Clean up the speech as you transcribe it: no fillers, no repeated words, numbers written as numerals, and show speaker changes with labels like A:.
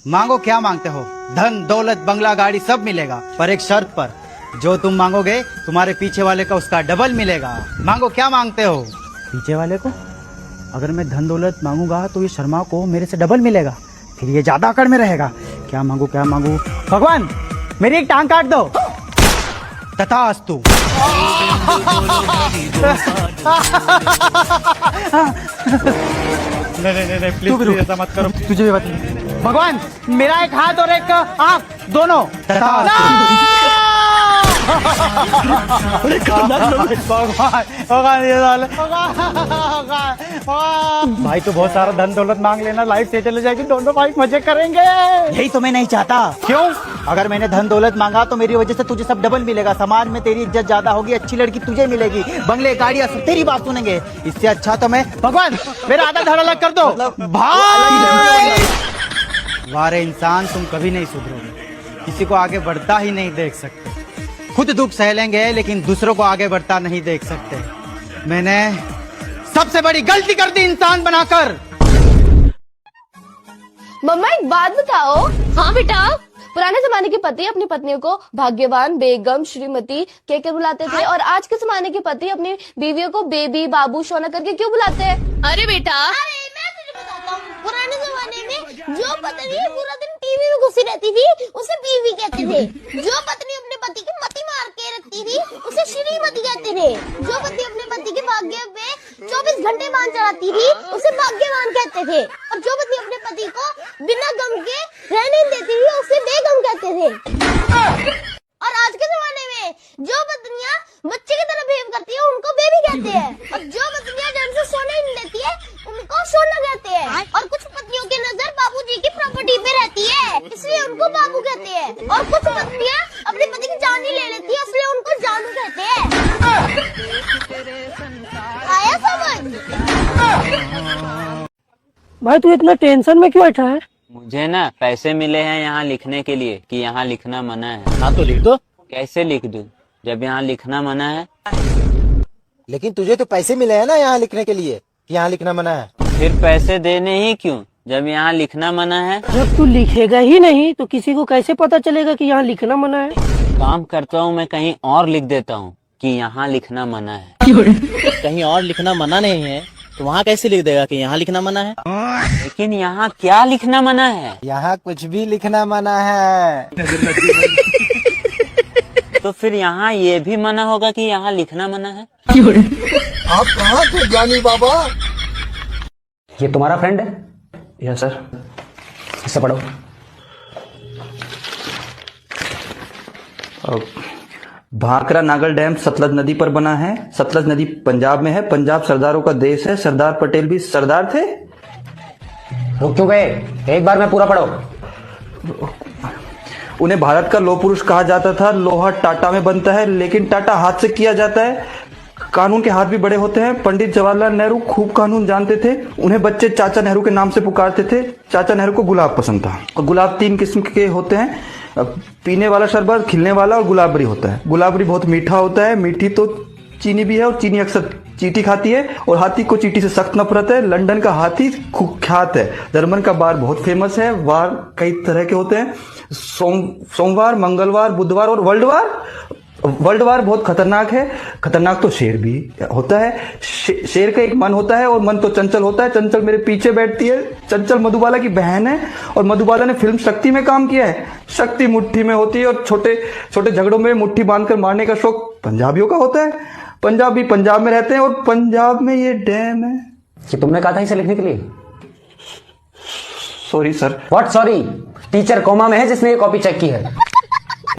A: मांगो क्या मांगते हो, धन दौलत बंगला गाड़ी सब मिलेगा, पर एक शर्त पर, जो तुम मांगोगे तुम्हारे पीछे वाले को उसका डबल मिलेगा। मांगो क्या मांगते हो। पीछे वाले को? अगर मैं धन दौलत मांगूंगा तो ये शर्मा को मेरे से डबल मिलेगा, फिर ये ज्यादा अकड़ में रहेगा। क्या मांगू क्या मांगू, भगवान मेरी एक टांग काट दो। तथास्तु। नहीं प्लीज ऐसा मत करो, तुझे भी बता। भगवान मेरा एक हाथ और एक आंख दोनों। भाई तो बहुत सारा धन दौलत मांग लेना, लाइफ सेटल हो जाएगी, दोनों भाई मजे करेंगे। यही तो मैं नहीं चाहता। क्यों? अगर मैंने धन दौलत मांगा तो मेरी वजह से तुझे सब डबल मिलेगा, समाज में तेरी इज्जत ज्यादा होगी, अच्छी लड़की तुझे मिलेगी, बंगले गाड़ियां सब तेरी बात सुनेंगे। इससे अच्छा तो मैं भगवान मेरा आधा धड़ अलग कर दो भाई। वारे इंसान तुम कभी नहीं सुधरोगे, किसी को आगे बढ़ता ही नहीं देख सकते। खुद दुख सह लेंगे लेकिन दूसरों को आगे बढ़ता नहीं देख सकते। मैंने सबसे बड़ी गलती कर दी इंसान बनाकर।
B: मम्मा एक बात बताओ। हाँ बेटा। पुराने जमाने के पति अपनी पत्नियों को भाग्यवान, बेगम, श्रीमती कहकर बुलाते थे, और आज के जमाने के पति अपनी बीवियों को बेबी, बाबू, सोना करके क्यों बुलाते हैं? अरे बेटा, अरे मैं तुझे बताता हूँ, पुराने जमाने में जो पत्नी पूरा दिन टीवी में घुसी रहती थी उसे बीवी कहते थे, जो पत्नी अपने पति की मती मार के रखती थी उसे श्रीमती कहते थे, जो पति अपने पति के भाग्य में 24 घंटे बांध चलाती थी उसे भाग्यवान कहते थे, और जो पति अपने पति को बिना गम के रहने नहीं देती थी उसे बेगम कहते थे। और आज के जमाने में जो पत्नियां बच्चे की तरह बिहेव करती है उनको बेबी कहते हैं, और जो पत्नियां ढंग से सोने नहीं देती है उनको सोना कहते हैं, और कुछ पत्नियों की नजर बाबूजी की प्रॉपर्टी पे रहती है इसलिए उनको बाबू कहते हैं, और कुछ पत्नियां अपने पति की जान ही ले लेती है इसलिए उनको जानू कहते हैं। आया समझ?
C: भाई तू इतना टेंशन में क्यों बैठा है?
D: मुझे ना पैसे मिले हैं यहाँ लिखने के लिए कि यहाँ लिखना मना है।
E: हाँ तो लिख दो।
D: कैसे लिख दूं जब यहाँ लिखना मना है?
E: लेकिन तुझे तो पैसे मिले हैं ना यहाँ लिखने के लिए कि यहाँ लिखना मना है।
D: फिर पैसे देने ही क्यों जब यहाँ लिखना मना है?
C: जब तू लिखेगा ही नहीं तो किसी को कैसे पता चलेगा कि यहाँ लिखना मना है?
D: काम करता हूँ मैं कहीं और लिख देता हूँ कि यहाँ लिखना मना है।
E: कहीं और लिखना मना नहीं है तो वहाँ कैसे लिख देगा कि यहाँ लिखना मना है?
D: लेकिन यहाँ क्या लिखना मना है?
E: यहाँ कुछ भी लिखना मना है।
D: तो फिर यहाँ ये भी मना होगा कि यहाँ लिखना मना है?
F: आप कहाँ थे ज्ञानी बाबा?
G: ये तुम्हारा फ्रेंड है? Yes sir. इससे पढ़ो।
H: भाखरा नागल डैम सतलज नदी पर बना है। सतलज नदी पंजाब में है। पंजाब सरदारों का देश है। सरदार पटेल भी सरदार थे।
G: रुक क्यों गए? एक बार में पूरा पढ़ो।
H: उन्हें भारत का लौह पुरुष कहा जाता था। लोहा टाटा में बनता है लेकिन टाटा हाथ से किया जाता है। कानून के हाथ भी बड़े होते हैं। पंडित जवाहरलाल नेहरू खूब कानून जानते थे। उन्हें बच्चे चाचा नेहरू के नाम से पुकारते थे। चाचा नेहरू को गुलाब पसंद था। और गुलाब 3 किस्म के होते हैं, पीने वाला शरबत, खिलने वाला और गुलाबरी होता है। गुलाबरी बहुत मीठा होता है। मीठी तो चीनी भी है और चीनी अक्सर चींटी खाती है और हाथी को चींटी से सख्त नफरत है। लंदन का हाथी कुख्यात है। जर्मन का बार बहुत फेमस है। वार कई तरह के होते हैं, सोमवार, मंगलवार, बुधवार और वर्ल्ड वार बहुत खतरनाक है। खतरनाक तो शेर भी होता है। शेर का एक मन होता है और मन तो चंचल होता है। चंचल मेरे पीछे बैठती है। चंचल मधुबाला की बहन है और मधुबाला ने फिल्म शक्ति में काम किया है। शक्ति मुट्ठी में होती है और छोटे छोटे झगड़ों में मुट्ठी बांधकर मारने का शौक पंजाबियों का होता है। पंजाबी पंजाब में रहते हैं और पंजाब में ये डैम है।
G: कि तुमने कहा था इसे लिखने के लिए?
H: Sorry sir.
G: What sorry? Teacher coma में है जिसने ये कॉपी चेक की है।